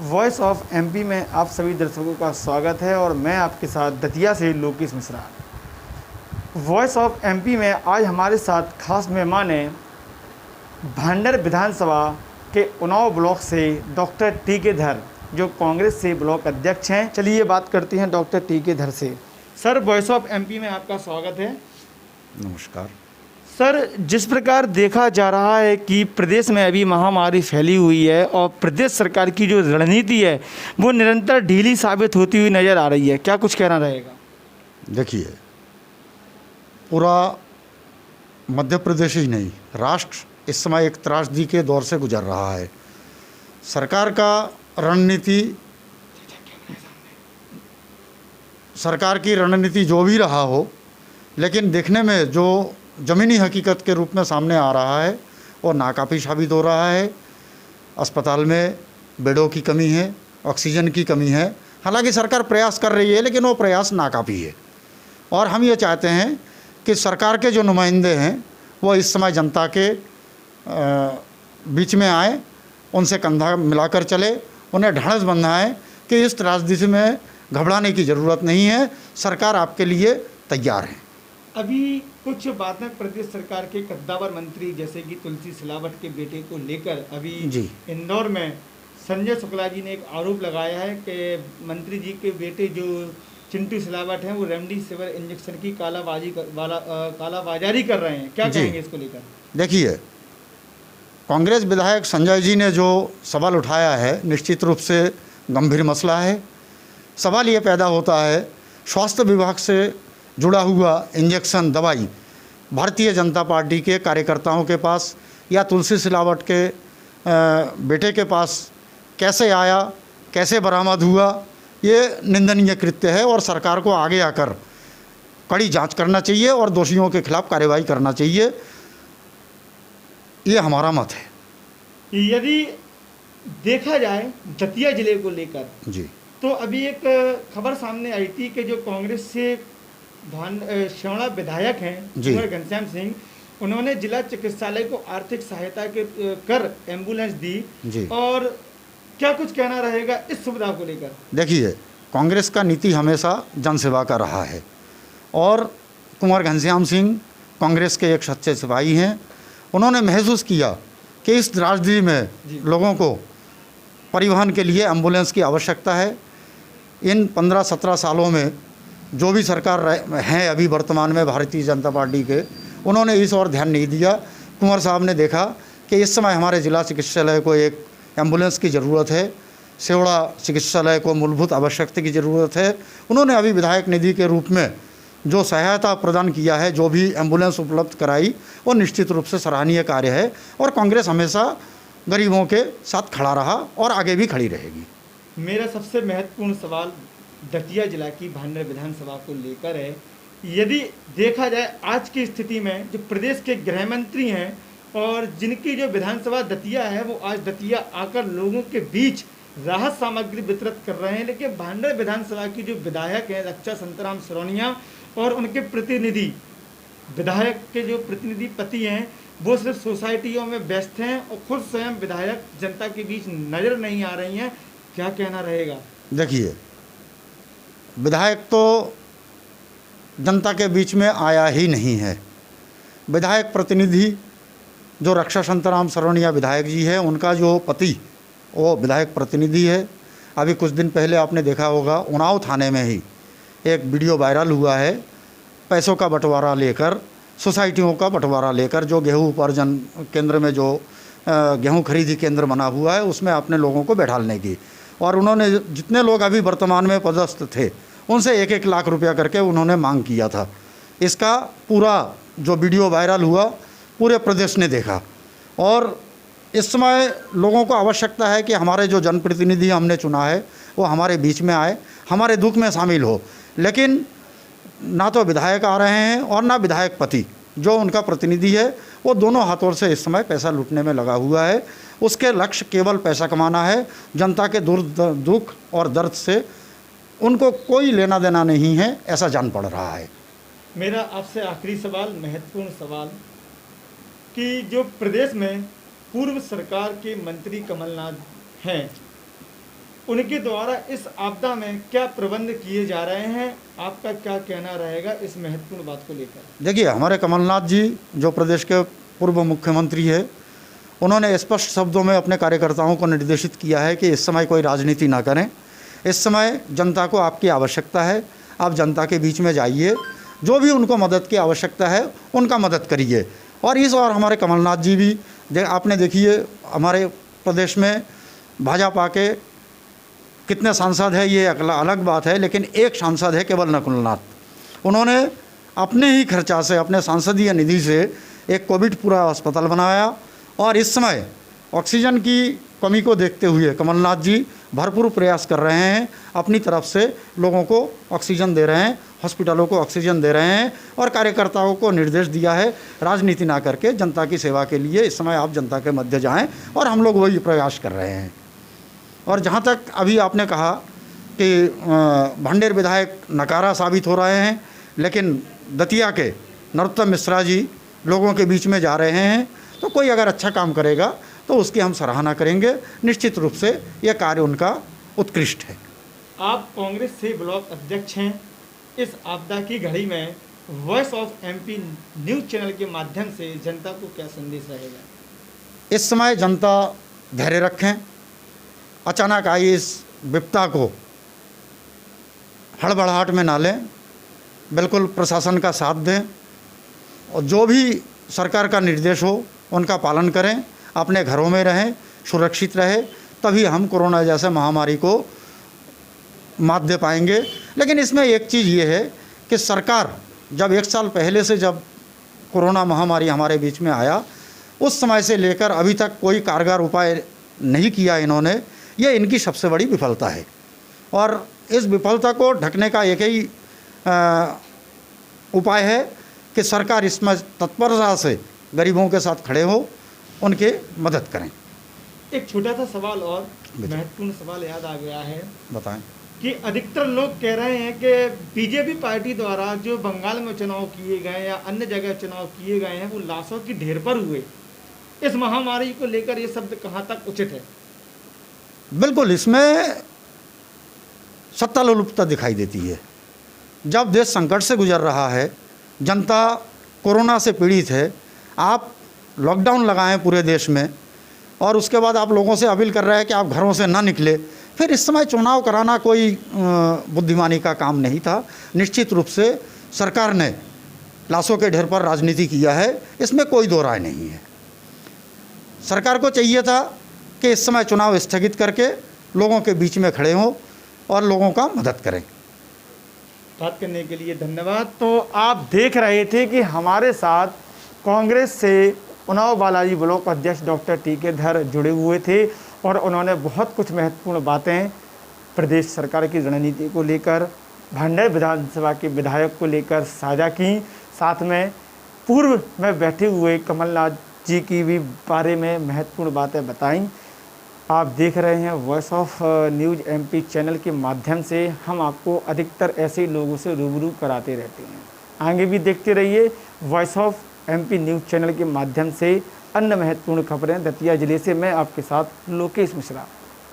Voice of MP में आप सभी दर्शकों का स्वागत है और मैं आपके साथ दतिया से Lokesh Mishra. Voice of MP में आज हमारे साथ खास मेहमान हैं भांडर विधानसभा के उन्नाव ब्लॉक से डॉक्टर टी के धर, जो कांग्रेस से ब्लॉक अध्यक्ष हैं। चलिए बात करते हैं डॉक्टर टी के धर से। सर, वॉइस ऑफ एमपी में आपका स्वागत है। नमस्कार सर, जिस प्रकार देखा जा रहा है कि प्रदेश में अभी महामारी फैली हुई है और प्रदेश सरकार की जो रणनीति है वो निरंतर ढीली साबित होती हुई नज़र आ रही है, क्या कुछ कहना रहेगा? देखिए, पूरा मध्य प्रदेश ही नहीं, राष्ट्र इस समय एक त्रासदी के दौर से गुजर रहा है। सरकार का सरकार की रणनीति जो भी रहा हो, लेकिन देखने में जो ज़मीनी हकीकत के रूप में सामने आ रहा है वो नाकाफ़ी साबित हो रहा है। अस्पताल में बेडों की कमी है, ऑक्सीजन की कमी है। हालांकि सरकार प्रयास कर रही है, लेकिन वो प्रयास नाकाफ़ी है। और हम ये चाहते हैं कि सरकार के जो नुमाइंदे हैं वो इस समय जनता के बीच में आए, उनसे कंधा मिलाकर चले, उन्हें ढाढ़स बंधाएं कि इस त्रासदी में घबराने की ज़रूरत नहीं है, सरकार आपके लिए तैयार है। अभी कुछ बातें प्रदेश सरकार के कद्दावर मंत्री जैसे कि तुलसी सिलावट के बेटे को लेकर अभी इंदौर में संजय शुक्ला जी ने एक आरोप लगाया है कि मंत्री जी के बेटे जो चिंटू सिलावट हैं वो रेमडेसिविर इंजेक्शन की कालाबाजारी कर रहे हैं, क्या कहेंगे इसको लेकर? देखिए, कांग्रेस विधायक संजय जी ने जो सवाल उठाया है निश्चित रूप से गंभीर मसला है। सवाल ये पैदा होता है, स्वास्थ्य विभाग से जुड़ा हुआ इंजेक्शन दवाई भारतीय जनता पार्टी के कार्यकर्ताओं के पास या तुलसी सिलावट के बेटे के पास कैसे आया, कैसे बरामद हुआ, ये निंदनीय कृत्य है और सरकार को आगे आकर कड़ी जांच करना चाहिए और दोषियों के खिलाफ कार्रवाई करना चाहिए, ये हमारा मत है। यदि देखा जाए दतिया जिले को लेकर जी, तो अभी एक खबर सामने आई थी कि जो कांग्रेस से श्यावड़ा विधायक हैं कुंवर घनश्याम सिंह, उन्होंने जिला चिकित्सालय को आर्थिक सहायता के कर एम्बुलेंस दी, और क्या कुछ कहना रहेगा इस सुविधा को लेकर? देखिए, कांग्रेस का नीति हमेशा जनसेवा का रहा है और कुंवर घनश्याम सिंह कांग्रेस के एक सच्चे सिपाही हैं। उन्होंने महसूस किया कि इस त्रासदी में लोगों को परिवहन के लिए एम्बुलेंस की आवश्यकता है। इन 15-17 सालों में जो भी सरकार हैं अभी वर्तमान में भारतीय जनता पार्टी के, उन्होंने इस ओर ध्यान नहीं दिया। कुंवर साहब ने देखा कि इस समय हमारे जिला चिकित्सालय को एक एम्बुलेंस की ज़रूरत है, सेवड़ा चिकित्सालय को मूलभूत आवश्यकता की ज़रूरत है। उन्होंने अभी विधायक निधि के रूप में जो सहायता प्रदान किया है, जो भी एम्बुलेंस उपलब्ध कराई, वो निश्चित रूप से सराहनीय कार्य है और कांग्रेस हमेशा गरीबों के साथ खड़ा रहा और आगे भी खड़ी रहेगी। मेरा सबसे महत्वपूर्ण सवाल दतिया जिला की भांडर विधानसभा को लेकर है। यदि देखा जाए आज की स्थिति में जो प्रदेश के गृह मंत्री हैं और जिनकी जो विधानसभा दतिया है, वो आज दतिया आकर लोगों के बीच राहत सामग्री वितरित कर रहे हैं, लेकिन भांडर विधानसभा की जो विधायक हैं रक्षा संतराम सिरोनिया और उनके प्रतिनिधि विधायक के जो प्रतिनिधि पति हैं, वो सिर्फ सोसाइटियों में व्यस्त हैं और खुद स्वयं विधायक जनता के बीच नजर नहीं आ रही हैं, क्या कहना रहेगा? देखिए, विधायक तो जनता के बीच में आया ही नहीं है। विधायक प्रतिनिधि जो रक्षा संतराम सिरोनिया विधायक जी है, उनका जो पति वो विधायक प्रतिनिधि है। अभी कुछ दिन पहले आपने देखा होगा उन्नाव थाने में ही एक वीडियो वायरल हुआ है, पैसों का बंटवारा लेकर, सोसाइटियों का बंटवारा लेकर, जो गेहूँ उपार्जन केंद्र में जो गेहूँ खरीदी केंद्र बना हुआ है उसमें अपने लोगों को बैठालने की, और उन्होंने जितने लोग अभी वर्तमान में पदस्थ थे उनसे 1-1 लाख रुपया करके उन्होंने मांग किया था। इसका पूरा जो वीडियो वायरल हुआ पूरे प्रदेश ने देखा और इस समय लोगों को आवश्यकता है कि हमारे जो जनप्रतिनिधि हमने चुना है वो हमारे बीच में आए, हमारे दुख में शामिल हो, लेकिन ना तो विधायक आ रहे हैं और ना विधायक पति जो उनका प्रतिनिधि है वो दोनों हाथों से इस समय पैसा लूटने में लगा हुआ है। उसके लक्ष्य केवल पैसा कमाना है, जनता के दुख और दर्द से उनको कोई लेना देना नहीं है, ऐसा जान पड़ रहा है। मेरा आपसे आखिरी सवाल, महत्वपूर्ण सवाल, कि जो प्रदेश में पूर्व सरकार के मंत्री कमलनाथ हैं, उनके द्वारा इस आपदा में क्या प्रबंध किए जा रहे हैं, आपका क्या कहना रहेगा इस महत्वपूर्ण बात को लेकर? देखिए, हमारे कमलनाथ जी जो प्रदेश के पूर्व मुख्यमंत्री है, उन्होंने स्पष्ट शब्दों में अपने कार्यकर्ताओं को निर्देशित किया है कि इस समय कोई राजनीति ना करें। इस समय जनता को आपकी आवश्यकता है, आप जनता के बीच में जाइए, जो भी उनको मदद की आवश्यकता है उनका मदद करिए। और इस बार हमारे कमलनाथ जी भी आपने देखिए, हमारे प्रदेश में भाजपा के कितने सांसद हैं ये अलग बात है, लेकिन एक सांसद है केवल नकुलनाथ। उन्होंने अपने ही खर्चा से, अपने सांसदीय निधि से एक कोविड पूरा अस्पताल बनाया और इस समय ऑक्सीजन की कमी को देखते हुए कमलनाथ जी भरपूर प्रयास कर रहे हैं, अपनी तरफ से लोगों को ऑक्सीजन दे रहे हैं, हॉस्पिटलों को ऑक्सीजन दे रहे हैं और कार्यकर्ताओं को निर्देश दिया है राजनीति ना करके जनता की सेवा के लिए इस समय आप जनता के मध्य जाएं, और हम लोग वही प्रयास कर रहे हैं। और जहाँ तक अभी आपने कहा कि भांडेर विधायक नकारा साबित हो रहे हैं, लेकिन दतिया के नरोत्तम मिश्रा जी लोगों के बीच में जा रहे हैं, तो कोई अगर अच्छा काम करेगा तो उसकी हम सराहना करेंगे। निश्चित रूप से यह कार्य उनका उत्कृष्ट है। आप कांग्रेस से ब्लॉक अध्यक्ष हैं, इस आपदा की घड़ी में voice of MP news channel के माध्यम से जनता को क्या संदेश रहेगा? इस समय जनता धैर्य रखें, अचानक आई इस विपदा को हड़बड़ाहट में ना लें, बिल्कुल प्रशासन का साथ दें और जो भी सरकार का निर्देश हो उनका पालन करें, अपने घरों में रहें, सुरक्षित रहे, तभी हम कोरोना जैसे महामारी को मात दे पाएंगे। लेकिन इसमें एक चीज़ ये है कि सरकार जब 1 साल पहले से जब कोरोना महामारी हमारे बीच में आया, उस समय से लेकर अभी तक कोई कारगर उपाय नहीं किया इन्होंने, ये इनकी सबसे बड़ी विफलता है। और इस विफलता को ढकने का एक ही उपाय है कि सरकार इसमें तत्परता से गरीबों के साथ खड़े हो, उनके मदद करें। एक छोटा सा सवाल और महत्वपूर्ण सवाल याद आ गया है, बताएं कि अधिकतर लोग कह रहे हैं कि बीजेपी पार्टी द्वारा जो बंगाल में चुनाव किए गए या अन्य जगह चुनाव किए गए हैं वो लाशों की ढेर पर हुए। इस महामारी को लेकर ये शब्द कहाँ तक उचित है? बिल्कुल, इसमें सत्ता लोलुपता दिखाई देती है। जब देश संकट से गुजर रहा है, जनता कोरोना से पीड़ित है, आप लॉकडाउन लगाएं पूरे देश में और उसके बाद आप लोगों से अपील कर रहे हैं कि आप घरों से ना निकले, फिर इस समय चुनाव कराना कोई बुद्धिमानी का काम नहीं था। निश्चित रूप से सरकार ने लाशों के ढेर पर राजनीति किया है, इसमें कोई दो राय नहीं है। सरकार को चाहिए था कि इस समय चुनाव स्थगित करके लोगों के बीच में खड़े हों और लोगों का मदद करें। बात करने के लिए धन्यवाद। तो आप देख रहे थे कि हमारे साथ कांग्रेस से उन्नाव बालाजी ब्लॉक अध्यक्ष डॉक्टर टी.के. धर जुड़े हुए थे और उन्होंने बहुत कुछ महत्वपूर्ण बातें प्रदेश सरकार की रणनीति को लेकर, भांडेर विधानसभा के विधायक को लेकर साझा की। साथ में पूर्व में बैठे हुए कमलनाथ जी की भी बारे में महत्वपूर्ण बातें बताईं। आप देख रहे हैं voice of news MP channel के माध्यम से हम आपको अधिकतर ऐसे लोगों से रूबरू कराते रहते हैं। आगे भी देखते रहिए voice of MP news channel के माध्यम से अन्य महत्वपूर्ण खबरें। दतिया जिले से मैं आपके साथ लोकेश मिश्रा।